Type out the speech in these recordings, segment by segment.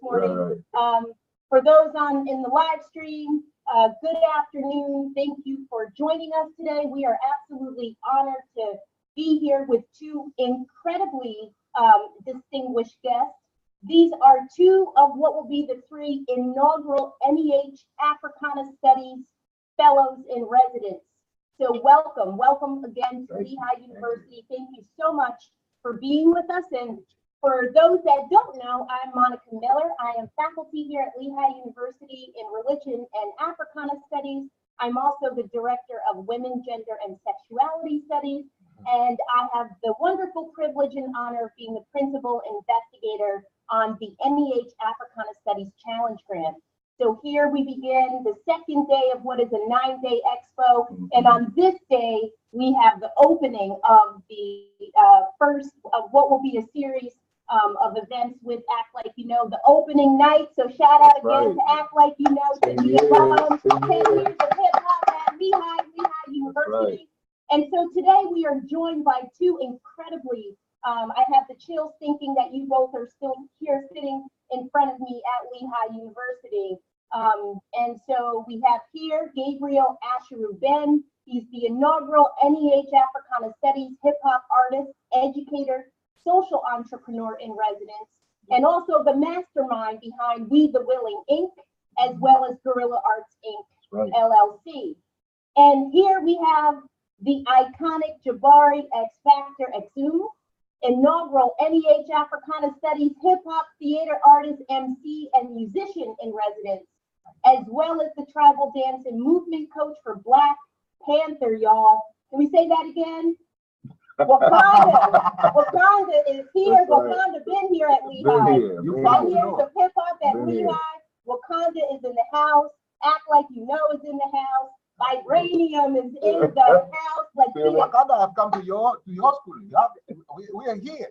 morning. For those in the live stream, good afternoon. Thank you for joining us today. We are absolutely honored to be here with two incredibly distinguished guests. These are two of what will be the three inaugural NEH Africana Studies Fellows in Residence. So welcome again to Lehigh University. Thank you so much for being with us. And for those that don't know, I'm Monica Miller. I am faculty here at Lehigh University in Religion and Africana Studies. I'm also the Director of Women, Gender, and Sexuality Studies. And I have the wonderful privilege and honor of being the principal investigator on the NEH Africana Studies Challenge Grant. So here we begin the second day of what is a 9-day expo. And on this day, we have the opening of the first of what will be a series of events with Act Like You Know, the opening night. So shout out again to Act Like You Know, to the alums, 10 years of hip hop at Lehigh University. And so today we are joined by two incredibly, I have the chills thinking that you both are still here sitting in front of me at Lehigh University. And so we have here Gabriel Asheru Benn. He's the inaugural NEH Africana Studies hip hop artist, educator, social entrepreneur in residence, and also the mastermind behind We the Willing Inc., as well as Guerrilla Arts Inc., LLC. And here we have the iconic Jabari X Factor Exum, inaugural NEH Africana Studies hip hop theater artist, MC, and musician in residence, as well as the tribal dance and movement coach for Black Panther, y'all. Can we say that again? Wakanda is here. Wakanda been here at Lehigh. 10 years of hip hop at Lehigh. Wakanda is in the house. Act Like You Know is in the house. Vibranium is in the house. Like Wakanda have come to your school. We are here.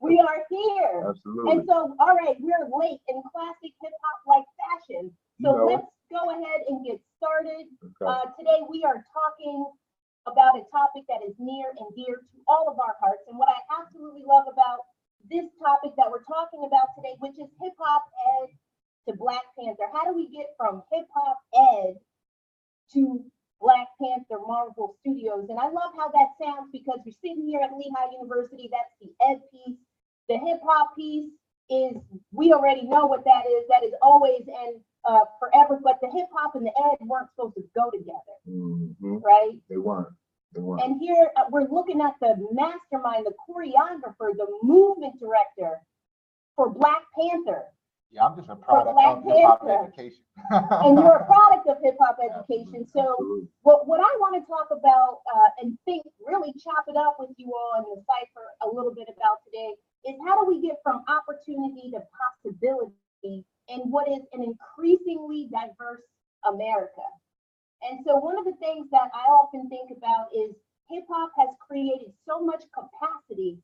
We are here. Absolutely. And so, all right, we're late in classic hip hop like fashion. So let's go ahead and get started. Today we are talking about a topic that is near and dear to all of our hearts. And what I absolutely love about this topic that we're talking about today, which is hip hop ed to Black Panther. How do we get from hip hop ed to Black Panther Marvel Studios? And I love how that sounds because we're sitting here at Lehigh University. That's the ed piece. The hip hop piece is, we already know what that is. That is always and forever. But the hip hop and the ed weren't supposed to go together, right? They weren't. And here we're looking at the mastermind, the choreographer, the movement director for Black Panther. Yeah, I'm just a product of hip hop education. And you're a product of hip hop education. So what I want to talk about and think, really chop it up with you all and decipher a little bit about today is how do we get from opportunity to possibility in what is an increasingly diverse America? And so one of the things that I often think about is hip hop has created so much capacity,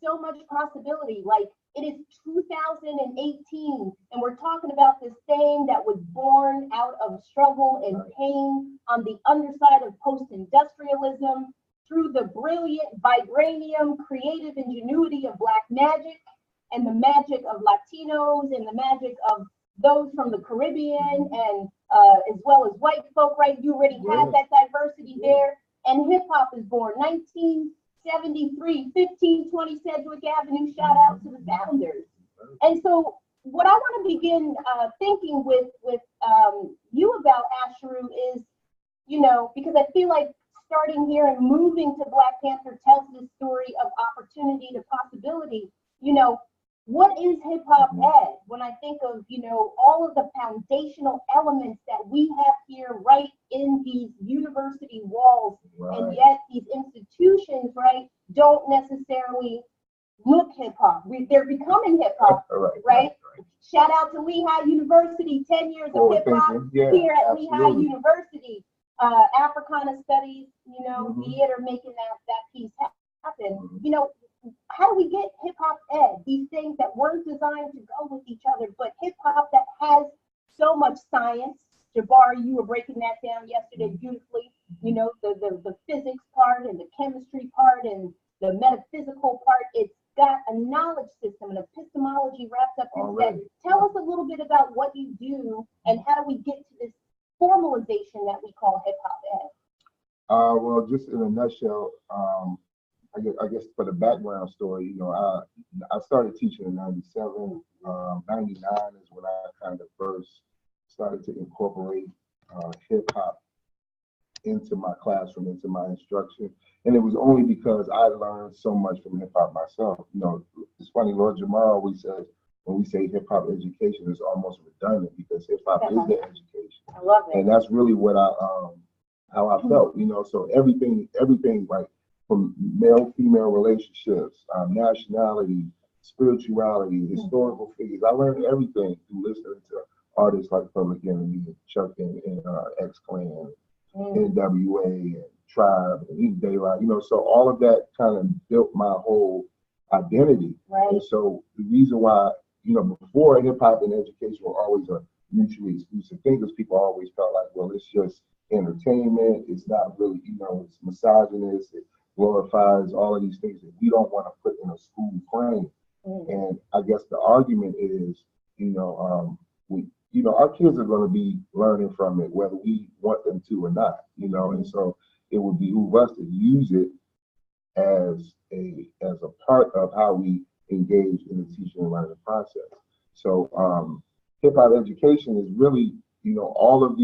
so much possibility. Like it is 2018 and we're talking about this thing that was born out of struggle and pain on the underside of post-industrialism through the brilliant vibranium creative ingenuity of Black magic and the magic of Latinos and the magic of those from the Caribbean and as well as white folk, right? You already have that diversity there. And hip hop is born 1973, 1520 Sedgwick Avenue. Shout out to the founders. And so what I want to begin thinking with you about, Asheru, is, you know, because I feel like starting here and moving to Black Panther tells this story of opportunity to possibility. You know, what is hip hop ed? When I think of, you know, all of the foundational elements that we have here right in these university walls, and yet these institutions, right, don't necessarily look hip hop. They're becoming hip hop, right? Shout out to Lehigh University, 10 years of hip hop here at Lehigh University. Africana Studies, you know, theater making that piece happen. You know, how do we get hip hop ed? These things that weren't designed to go with each other, but hip hop that has so much science. Jabari, you were breaking that down yesterday beautifully. You know, the physics part and the chemistry part and the metaphysical part. It's got a knowledge system and epistemology wrapped up in that. Tell us us a little bit about what you do and how do we get to this formalization that we call hip hop ed? Well, just in a nutshell, I guess for the background story, you know, I started teaching in '97. '99 is when I kind of first started to incorporate hip hop into my classroom, into my instruction. And it was only because I learned so much from hip hop myself. You know, it's funny, Lord Jamar always says, when we say hip hop education, it's almost redundant because hip hop is the education. I love it. And that's really what how I felt, you know. So everything, like from male-female relationships, nationality, spirituality, historical figures. I learned everything through listening to artists like Public Enemy, and Chuck and X-Clan, NWA, and Tribe, and Eat Daylight, you know. So all of that kind of built my whole identity. Right. And so the reason why, you know, before hip hop and education were always a mutually exclusive thing, because people always felt like, well, it's just entertainment. It's not really, you know, it's misogynist. It glorifies all of these things that we don't want to put in a school frame. And I guess the argument is, you know, our kids are going to be learning from it, whether we want them to or not, you know, and so it would behoove us to use it as a part of how we engage in the teaching and learning process. So hip hop education is really, you know, all of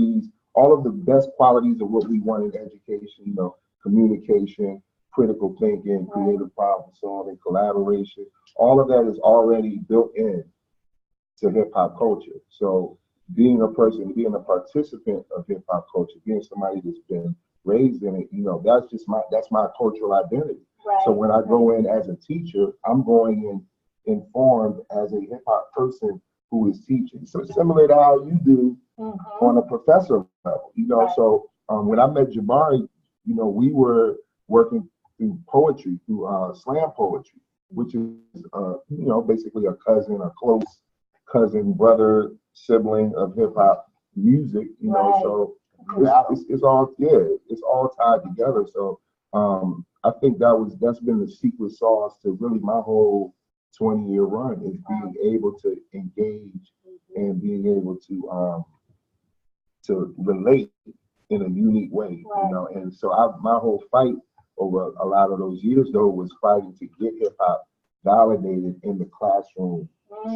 the best qualities of what we want in education, you know, communication, critical thinking, creative problem solving, collaboration, all of that is already built in to hip hop culture. So being a participant of hip hop culture, being somebody that's been raised in it, you know, that's my cultural identity. Right. So when I go in as a teacher, I'm going in informed as a hip hop person who is teaching. So similar to how you do on a professor level, you know. Right. So when I met Jabari, you know, we were working through poetry, through slam poetry, which is, you know, basically a close cousin, brother, sibling of hip hop music, you know. So it's all tied together. So I think that's been the secret sauce to really my whole 20-year run, is being able to engage and being able to relate in a unique way, you know. And so my whole fight over a lot of those years though was fighting to get hip hop validated in the classroom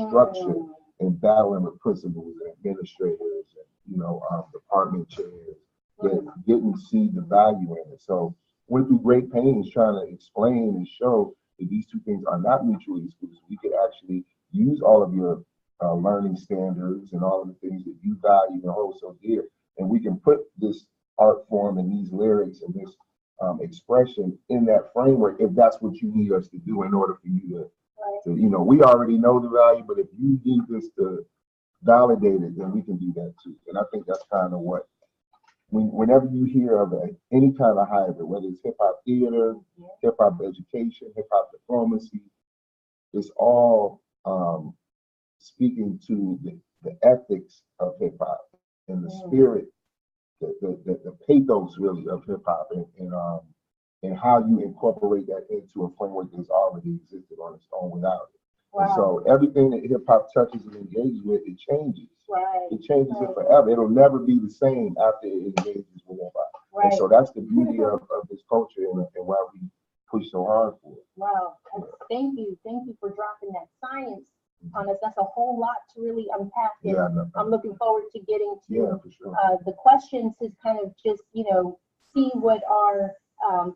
structure, and battling with principals and administrators and, you know, department chairs that didn't see the value in it. So went through great pains trying to explain and show that these two things are not mutually exclusive. We could actually use all of your learning standards and all of the things that you value and hold so dear, and we can put this art form and these lyrics and this expression in that framework if that's what you need us to do in order for you to, you know, we already know the value, but if you need this to validate it, then we can do that too. And I think that's kind of what, whenever you hear of any kind of hybrid, whether it's hip hop theater, hip hop education, hip hop diplomacy, it's all speaking to the ethics of hip hop and the spirit, the pathos really of hip hop, and how you incorporate that into a framework that's already existed on its own without it. And so everything that hip hop touches and engages with, it changes. It changes it forever. It'll never be the same after it engages with hip hop. And so that's the beauty of this culture and why we push so hard for it. Wow. Thank you for dropping that science on us. That's a whole lot to really unpack. And I'm looking forward to getting to the questions to kind of just, you know, see what our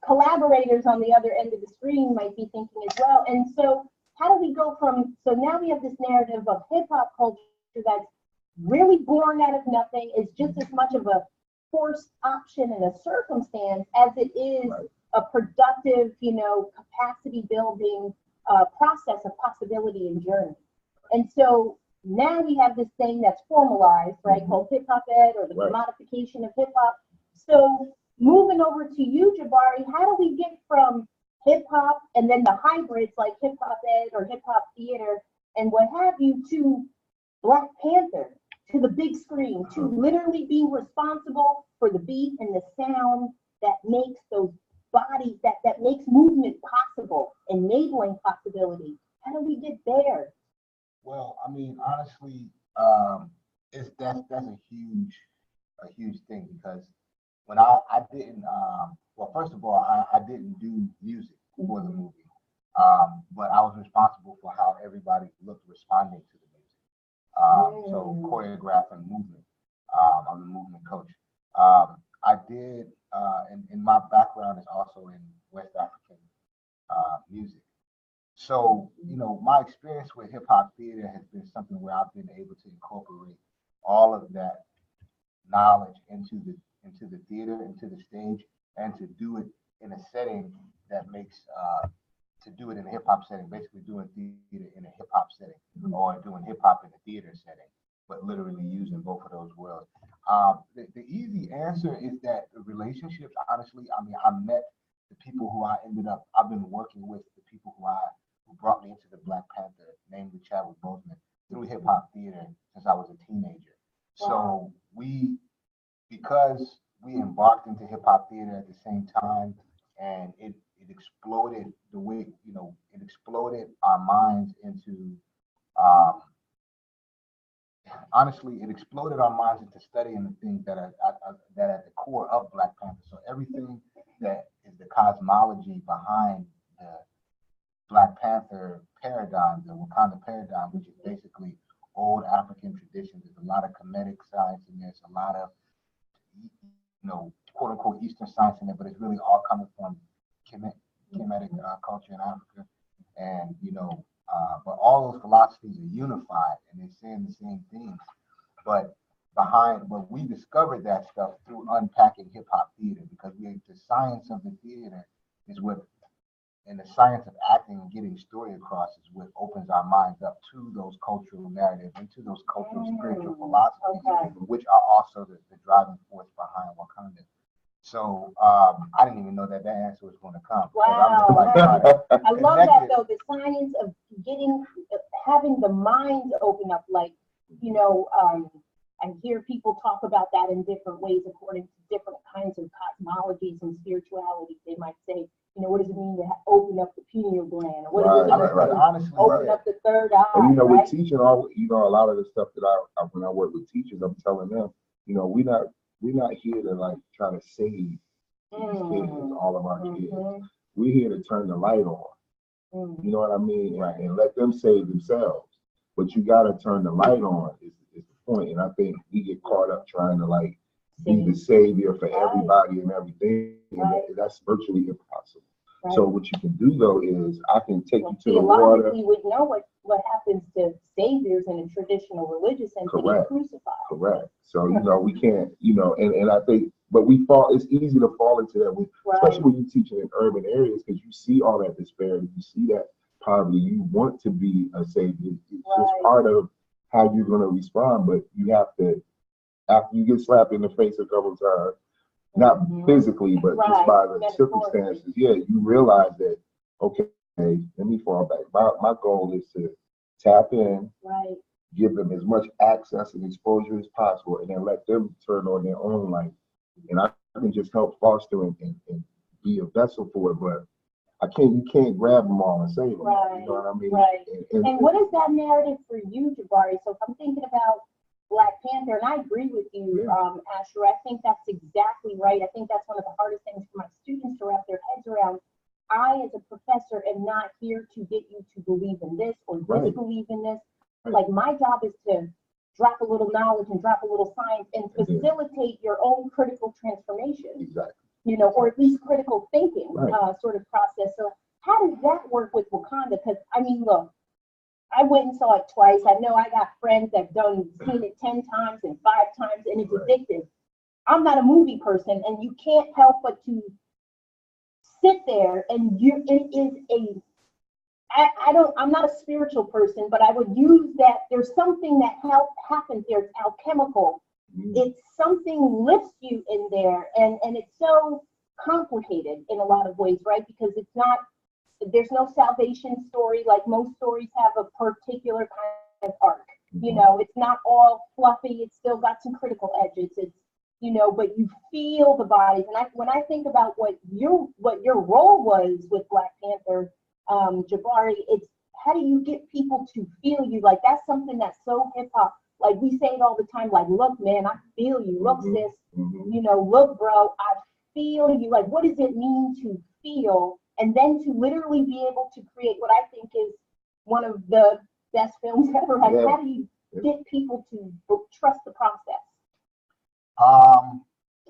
collaborators on the other end of the screen might be thinking as well. And so how do we go from, so now we have this narrative of hip hop culture that's really born out of nothing, is just as much of a forced option and a circumstance as it is a productive, you know, capacity building process of possibility and journey. And so now we have this thing that's formalized, right, called hip hop ed, or the commodification of hip hop. So moving over to you, Jabari, how do we get from hip hop and then the hybrids like hip hop ed or hip hop theater and what have you to Black Panther, to the big screen, to literally being responsible for the beat and the sound that makes those bodies, that makes movement possible, enabling possibility? How do we get there? Well, I mean, honestly, That's a huge thing, because when I didn't well, first of all, I didn't do music for the movie, but I was responsible for how everybody looked responding to the music. So choreographing movement. I'm a movement coach. I did, and my background is also in West African music. So, my experience with hip hop theater has been something where I've been able to incorporate all of that knowledge into the theater, into the stage, and to do it in a setting that makes to do it in a hip hop setting, basically doing theater in a hip hop setting, or doing hip hop in a theater setting, but literally using both of those worlds. The easy answer is that the relationships, honestly, I mean, I met the people who I've been working with, the people who brought me into the Black Panther, namely Chadwick Boseman, through hip hop theater since I was a teenager. So because we embarked into hip hop theater at the same time, and it exploded the way, it exploded our minds into, honestly, it exploded our minds into studying the things that are at the core of Black Panther. So everything that is the cosmology behind the Black Panther paradigm, the Wakanda paradigm, which is basically old African traditions. There's a lot of Kemetic science in there. There's a lot of, quote unquote Eastern science in there, but it's really all coming from Kemetic culture in Africa. And, but all those philosophies are unified and they're saying the same things. But we discovered that stuff through unpacking hip hop theater, because the science of the theater is what, and the science of acting and getting story across is what opens our minds up to those cultural narratives and to those cultural spiritual philosophies, which are also the driving force behind Wakanda. So I didn't even know that answer was going to come. Wow. I love that, though, the science of having the mind open up, like, I hear people talk about that in different ways according to different kinds of cosmologies and spirituality. They might say, what does it mean to open up the pineal gland? Or what does it mean to honestly, open up the third eye? And with teaching, a lot of the stuff that I when I work with teachers, I'm telling them, we're not here to like try to save these kids, all of our kids. We're here to turn the light on. You know what I mean? Right. And let them save themselves. But you got to turn the light on is the point. And I think we get caught up trying to like be the savior for everybody and everything. And that's virtually impossible. Right. So what you can do though is I can take you to the water. We would know what happens to saviors in a traditional religious entity crucified. Correct. So we can't, and I think, but it's easy to fall into that, especially when you're teaching in urban areas, because you see all that disparity, you see that poverty. You want to be a savior. It's just part of how you're going to respond, but you have to, after you get slapped in the face a couple of times, not physically, but just by the circumstances, you realize that, okay, let me fall back. My goal is to tap in, give them as much access and exposure as possible, and then let them turn on their own light. And I can just help foster and be a vessel for it, but you can't grab them all and save them. You know what I mean? And what is that narrative for you, Jabari? So if I'm thinking about Black Panther, and I agree with you, Asheru, I think that's exactly right. I think that's one of the hardest things for my students to wrap their heads around. I, as a professor, am not here to get you to believe in this or disbelieve in this. Like, my job is to drop a little knowledge and drop a little science and facilitate your own critical transformation, or at least critical thinking sort of process. So how does that work with Wakanda? Because, I mean, look, I went and saw it twice. I know I got friends that have seen it 10 times and 5 times, and it's addictive. I'm not a movie person, and you can't help but to sit there and I'm not a spiritual person, but I would use that. There's something that happens there. It's alchemical. It's something lifts you in there, and it's so complicated in a lot of ways, right? Because there's no salvation story. Like, most stories have a particular kind of arc. It's not all fluffy. It's still got some critical edges. It's but you feel the bodies. And when I think about what your role was with Black Panther, Jabari, it's how do you get people to feel you? Like, that's something that's so hip hop Like we say it all the time, like, look, man, I feel you. Look, Mhm. sis, Mhm. you know, look, bro, I feel you. Like, what does it mean to feel? And then to literally be able to create what I think is one of the best films ever. Like, Yeah. how do you get people to trust the process?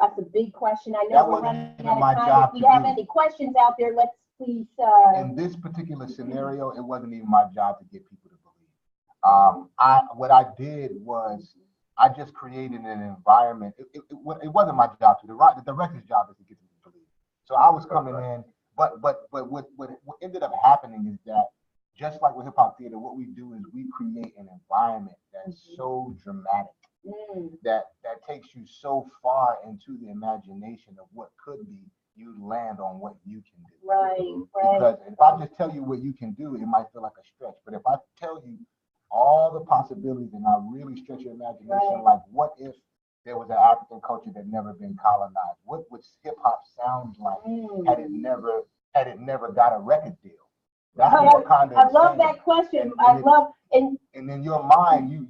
That's a big question. I know That we're wasn't running out of my time. job If to you have do. any questions out there, let's please. In this particular scenario, it wasn't even my job to get people to believe. What I did was I just created an environment. It wasn't my job to. The director's job is to get them to believe. So I was coming in, but what ended up happening is that just like with hip hop theater, what we do is we create an environment that's so dramatic that takes you so far into the imagination of what could be. You land on what you can do. Right. Because if I just tell you what you can do, it might feel like a stretch. But if I tell you all the possibilities and I really stretch your imagination, like what if there was an African culture that never been colonized? What would hip hop sound like had it never got a record deal? That's what kind of. I love that question. And in your mind, you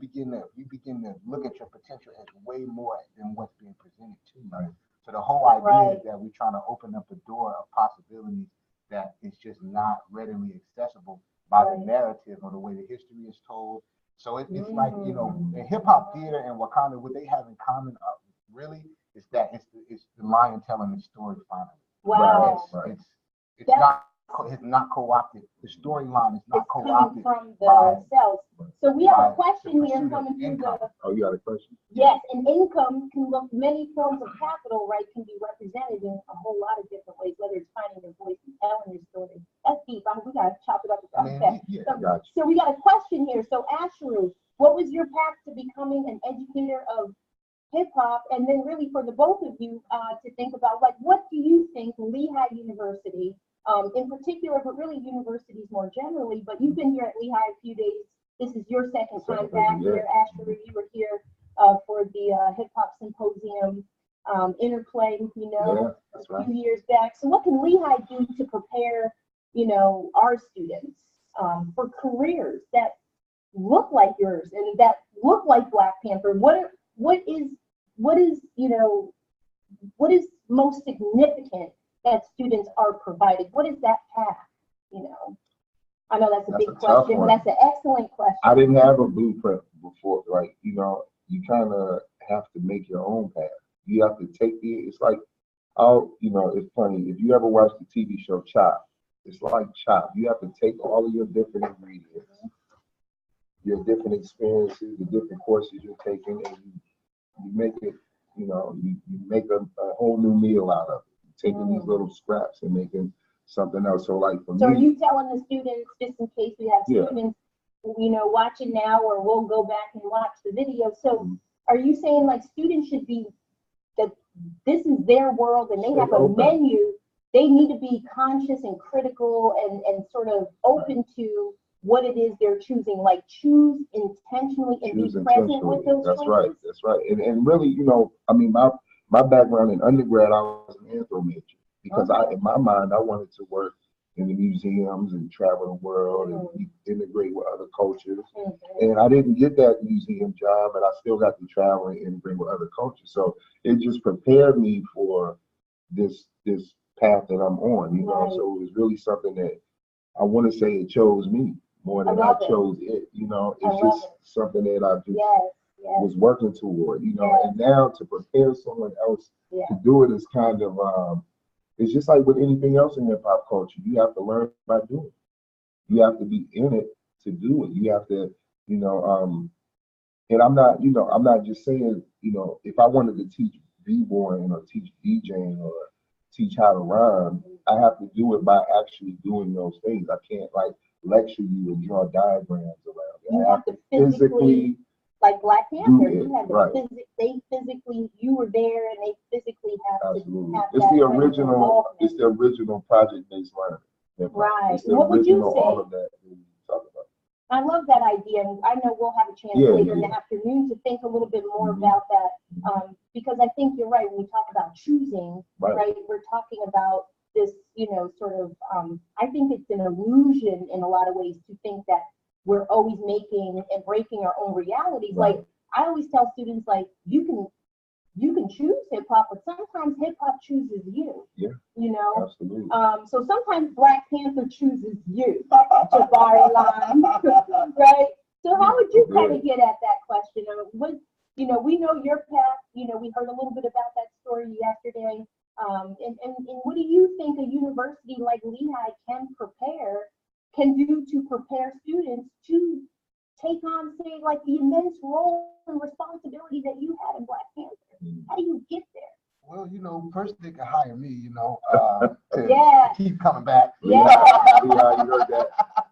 begin to look at your potential as way more than what's being presented to you. Right. So the whole idea is that we're trying to open up a door of possibilities that is just not readily accessible by the narrative or the way the history is told. So it's like, you know, in hip hop theater and Wakanda, what they have in common really is that it's the lion telling the story finally. wow. It's not co-opted. The storyline is not co-opted. From the cells. So we have a question here coming through the. Oh, you got a question? Yes, and income can look many forms of capital, right? Can be represented in a whole lot of different ways, whether it's finding your voice and telling your story. That's deep. We gotta chop it up about that. So we got a question here. So Asheru, what was your path to becoming an educator of hip hop? And then really for the both of you to think about, like, what do you think Lehigh University, in particular, but really universities more generally, but you've been here at Lehigh a few days. This is your second time back here, Asheru. You were here for the hip hop symposium interplay, you know, a few years back. So what can Lehigh do to prepare, you know, our students for careers that look like yours and that look like Black Panther? What is you know, what is most significant that students are provided? What is that path, you know? I know that's a big question, but that's an excellent question. I didn't have a blueprint before, like, you know, you kind of have to make your own path. You have to it's like, you know, it's funny. If you ever watch the TV show Chop, it's like Chop. You have to take all of your different ingredients, your different experiences, the different courses you're taking, and you make it, you know, you make a whole new meal out of it. Taking these little scraps and making something else. So like for me. So are you telling the students, just in case we have students, you know, watching now, or we'll go back and watch the video. So are you saying like students should be, that this is their world and they have a menu, they need to be conscious and critical and sort of open to what it is they're choosing, like choose intentionally and be present with those choices? That's right. And really, you know, I mean, my background in undergrad, I was an anthro major because in my mind, I wanted to work in the museums and travel the world and integrate with other cultures. And I didn't get that museum job, but I still got to travel and integrate with other cultures. So it just prepared me for this path that I'm on, you know. So it was really something that I want to say it chose me more than I chose it, you know. It's just something that I just was working toward, you know. And now to prepare someone else to do it is kind of it's just like with anything else in hip hop culture. You have to learn by doing it. You have to be in it to do it. You have to, you know, and I'm not just saying, you know, if I wanted to teach b-boying or teach DJing or teach how to rhyme, I have to do it by actually doing those things. I can't like lecture you and draw diagrams around it. You have to physically, like Black Panther, you had to you were there and they physically have to have it's the original project-based learning. Right. It's the what would you say? All of that we talk about. I love that idea, and I know we'll have a chance later in the afternoon to think a little bit more about that, because I think you're right. When we talk about choosing, right, we're talking about this, you know, sort of, I think it's an illusion in a lot of ways to think that we're always making and breaking our own realities. Right. Like I always tell students, like you can choose hip hop, but sometimes hip hop chooses you. Yeah. You know. Absolutely. So sometimes Black Panther chooses you, Jabari line, right? So how would you kind of get at that question? What, you know, we know your path. You know, we heard a little bit about that story yesterday. And what do you think a university like Lehigh can do to prepare students to take on, say, like the immense role and responsibility that you had in Black Panther? How do you get there? Well, you know, first they can hire me, you know, to Yeah. keep coming back. Yeah. Lehigh, you heard that?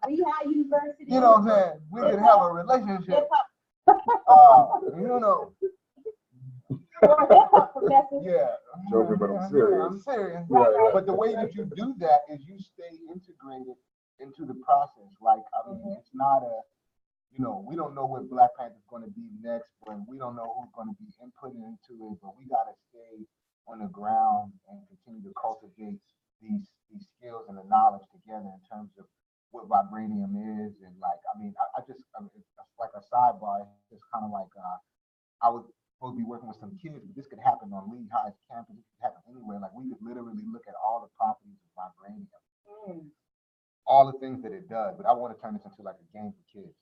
Lehigh University. You know what I'm saying? We can have a relationship. You know. Or hip-hop professor. Yeah. Joking, but I'm serious. I'm serious. Right. But the way that you do that is you stay integrated into the process. Like, I mean, it's not a, you know, we don't know what Black Panther is going to be next, but we don't know who's going to be inputted into it, but we got to stay on the ground and continue to cultivate these skills and the knowledge together in terms of what vibranium is. And like, I mean, it's like a sidebar. It's kind of like, I was supposed to be working with some kids, but this could happen on Lehigh's campus. It could happen anywhere. Like we could literally look at all the properties of vibranium, all the things that it does, but I want to turn this into like a game for kids.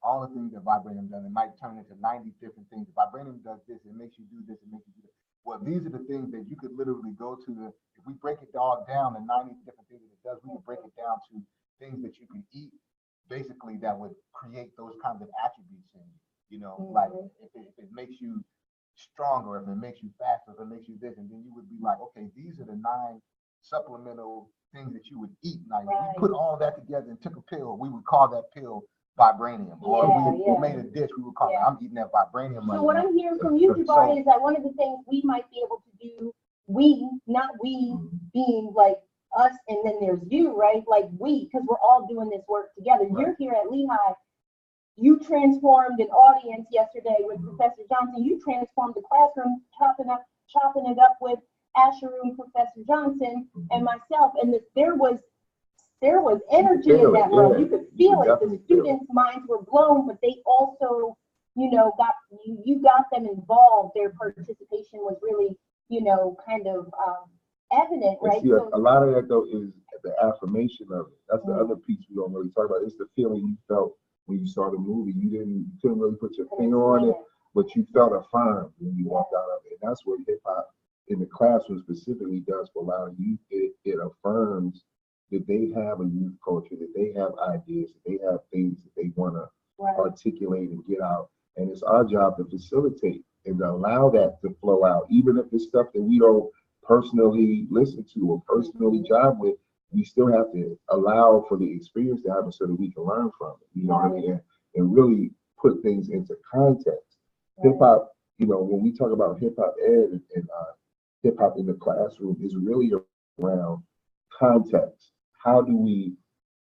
All the things that vibranium does, it might turn into 90 different things. If vibranium does this, it makes you do this, it makes you do that. Well, these are the things that you could literally go to if we break it all down, the 90 different things that it does, we can break it down to things that you can eat, basically that would create those kinds of attributes in you. You know, like if it makes you stronger, if it makes you faster, if it makes you this, and then you would be like, okay, these are the 9 supplemental things that you would eat. Like if we put all that together and took a pill, we would call that pill vibranium. Or we made a dish, we would call it, I'm eating that vibranium. So what I'm hearing from you, Jabari, is that one of the things we might be able to do, not we being like us and then there's you, right? Like we, because we're all doing this work together. Right. You're here at Lehigh. You transformed an audience yesterday with Professor Johnson. You transformed the classroom, chopping it up with Asheru and Professor Johnson and myself. And there was energy in that room. You could feel it. The students' minds were blown, but they also, you know, you got them involved. Their participation was really, you know, kind of evident, right? See, a lot of that though is the affirmation of it. That's the other piece we don't really talk about. It's the feeling you felt when you saw the movie. You couldn't really put your finger on it, but you felt affirmed when you walked out of it. And that's what hip hop in the classroom specifically does for a lot of youth. It affirms that they have a youth culture, that they have ideas, that they have things that they want to articulate and get out. And it's our job to facilitate and to allow that to flow out, even if it's stuff that we don't personally listen to or personally jive with. We still have to allow for the experience to happen so that we can learn from it, you know what I mean? And really put things into context. Hip hop, you know, when we talk about hip hop ed and hip hop in the classroom is really around context. How do we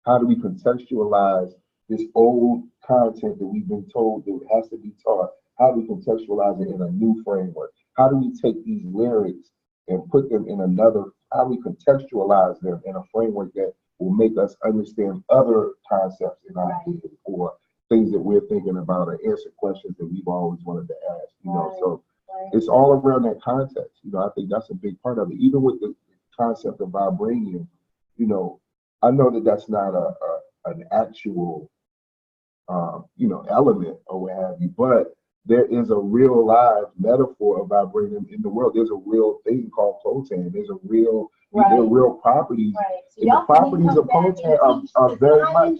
contextualize this old content that we've been told that has to be taught? How do we contextualize it in a new framework? How do we take these lyrics and put them in how we contextualize them in a framework that will make us understand other concepts and ideas or things that we're thinking about or answer questions that we've always wanted to ask, you know? So it's all around that context. You know, I think that's a big part of it. Even with the concept of vibranium, you know, I know that that's not an actual, you know, element or what have you, but there is a real live metaphor of vibranium in the world. There's a real thing called coltan. There's there are real properties. So and the properties of coltan are very much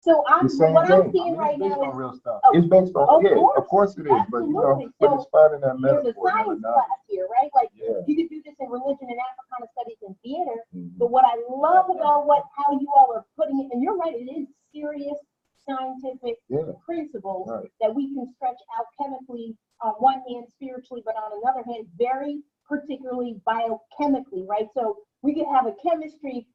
so the same what thing. I'm seeing right now is real stuff. It's based on, of course it is, but you know, but it's finding that metaphor. There's a science class here, right? Like you could do this in religion and Africana studies and theater. But what I love about how you all are putting it, and you're right, it is serious scientific principles that we can stretch out chemically on one hand, spiritually, but on another hand, very particularly biochemically, right? So we could have the chemistry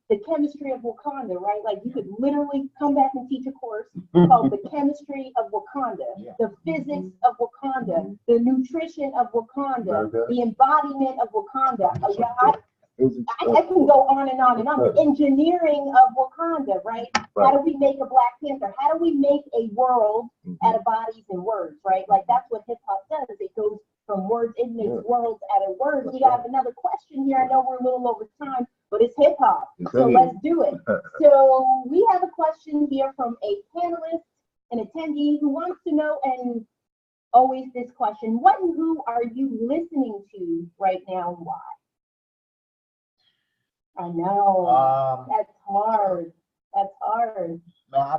of Wakanda, right? Like you could literally come back and teach a course called the chemistry of Wakanda, the physics of Wakanda, the nutrition of Wakanda, the embodiment of Wakanda. I can go on and on and on. The engineering of Wakanda, right? How do we make a Black Panther? How do we make a world out of bodies and words, right? Like that's what hip hop does. It goes from words, it makes worlds out of words. We got another question here. I know we're a little over time, but it's hip hop. So let's do it. So we have a question here from a panelist, an attendee who wants to know, and always this question, what and who are you listening to right now and why? I know, that's hard. That's hard. Man, I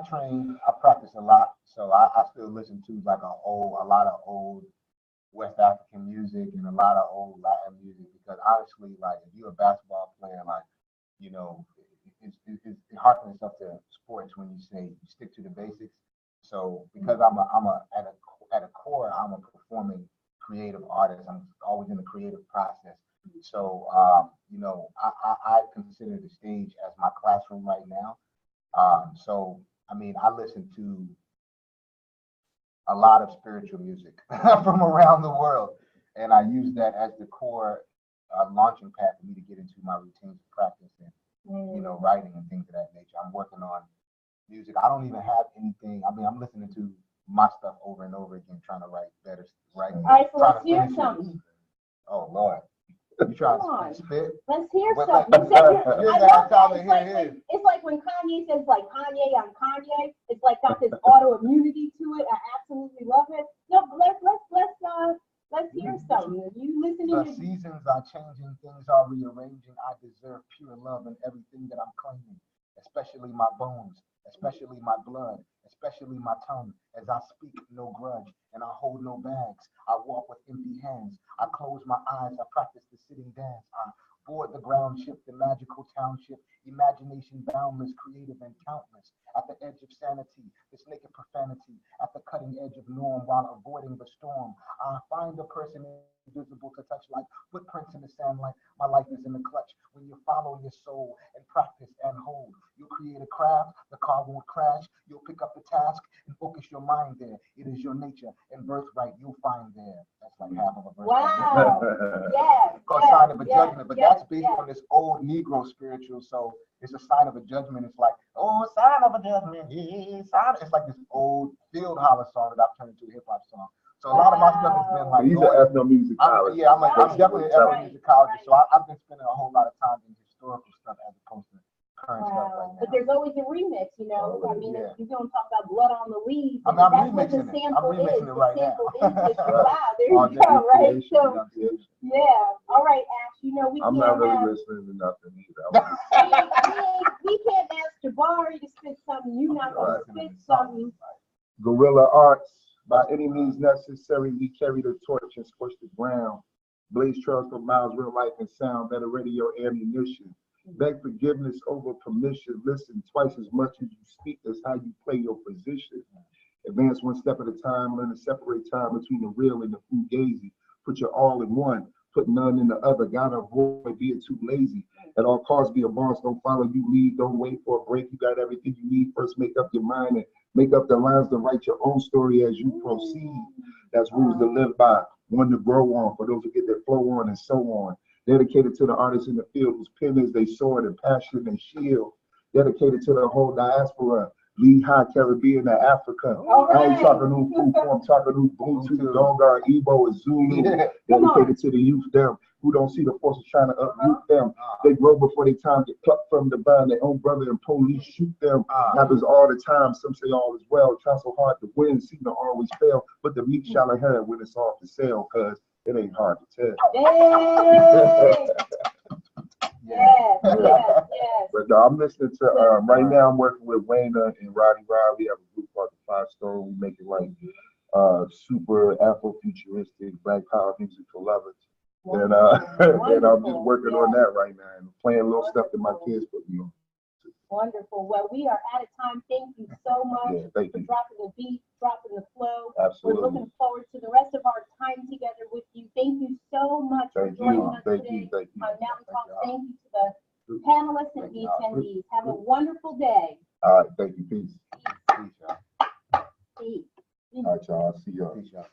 practice a lot, so I still listen to like a lot of old West African music and a lot of old Latin music, because honestly, like if you're a basketball player, like, you know, it harkens up to sports when you say you stick to the basics. So because at a core, I'm a performing creative artist. I'm always in the creative process. So, you know, I consider the stage as my classroom right now. So, I mean, I listen to a lot of spiritual music from around the world, and I use that as the core launching pad for me to get into my routines of practice and, you know, writing and things of that nature. I'm working on music. I don't even have anything. I mean, I'm listening to my stuff over and over again, trying to write better writing. All right, so let's hear something. Oh, Lord. You trying to spit? Let's hear What, something. It's like when Kanye says, like, Kanye, I'm Kanye. It's like got this autoimmunity to it. I absolutely love it. No, but let's hear something. Are you listening? The seasons are changing, things are rearranging. I deserve pure love in everything that I'm claiming, especially my bones, especially my blood, especially my tongue. As I speak no grudge and I hold no bags, I walk with empty hands. I close my eyes, I practice the sitting dance. I board the ground ship, the magical township, imagination boundless, creative and countless. At the edge of sanity, this naked profanity, at the cutting edge of norm while avoiding the storm. I find a person invisible to touch, like footprints in the sand, like my life is in the clutch. When you follow your soul and practice and hold, you'll create a craft, the car won't crash. You'll pick up the task and focus your mind there. It is your nature and birthright you'll find there. That's like half of a verse. Wow. Yes. Called sign of a judgment, but that's based on this old Negro spiritual. So it's a sign of a judgment. It's like, oh, sign of a judgment. Yeah, sign. It's like this old field holler song that I've turned into a hip hop song. So a lot of my stuff has been like. He's an ethnomusicologist. Yeah, I'm definitely an ethnomusicologist. So I've been spending a whole lot of time in historical stuff as opposed to current stuff right now. But there's always a remix, you know. I mean, if you're gonna talk about blood on the leaves, I'm that's remixing what the it. I'm sample remixing is. it right The now. sample is wow, there you go, right? So yeah. All right, Ash, you know we I'm can't not really have, listening to nothing either. we can't ask Jabari to spit something. You're not gonna spit something. Guerrilla arts, by any means necessary, we carry the torch and scorch the ground. Blaze trails for miles, real life and sound, better radio ammunition. Beg forgiveness over permission. Listen twice as much as you speak as how you play your position. Advance one step at a time, learn to separate time between the real and the fugazi. Put your all in one, put none in the other. Gotta avoid being too lazy. At all costs, be a boss, don't follow you, lead, don't wait for a break. You got everything you need. First, make up your mind and make up the lines to write your own story as you proceed. That's rules to live by, one to grow on, for those who get their flow on and so on. Dedicated to the artists in the field whose pen is they sword and passion and shield. Dedicated to the whole diaspora, Lehigh, Caribbean, and Africa. I ain't talking new food form, talking new Ubuntu, Dongar, Igbo, and Zulu. Dedicated to the youth, them who don't see the forces trying to uproot them. They grow before their time, get plucked from the vine. Their own brother and police shoot them. Happens all the time. Some say all is well. Try so hard to win, seem to always fail. But the meek shall inherit when it's off the sale, cause it ain't hard to tell. Yes. But I'm listening to right now. I'm working with Wayna and Roddy Rod. We have a group called the 5 Stone. We make it like super Afro-futuristic Black Power music for lovers. And I'm just working on that right now and playing little stuff that my kids put me on. Wonderful. Well, we are out of time. Thank you so much for dropping the beat, dropping the flow. Absolutely. We're looking forward to the rest of our time together with you. Thank you so much for joining us today on Mountain Talk. Thank you to the panelists and the attendees. Have a wonderful day. All right. Thank you. Peace. Peace, y'all. Peace. All right, y'all. I'll see y'all. Peace, y'all.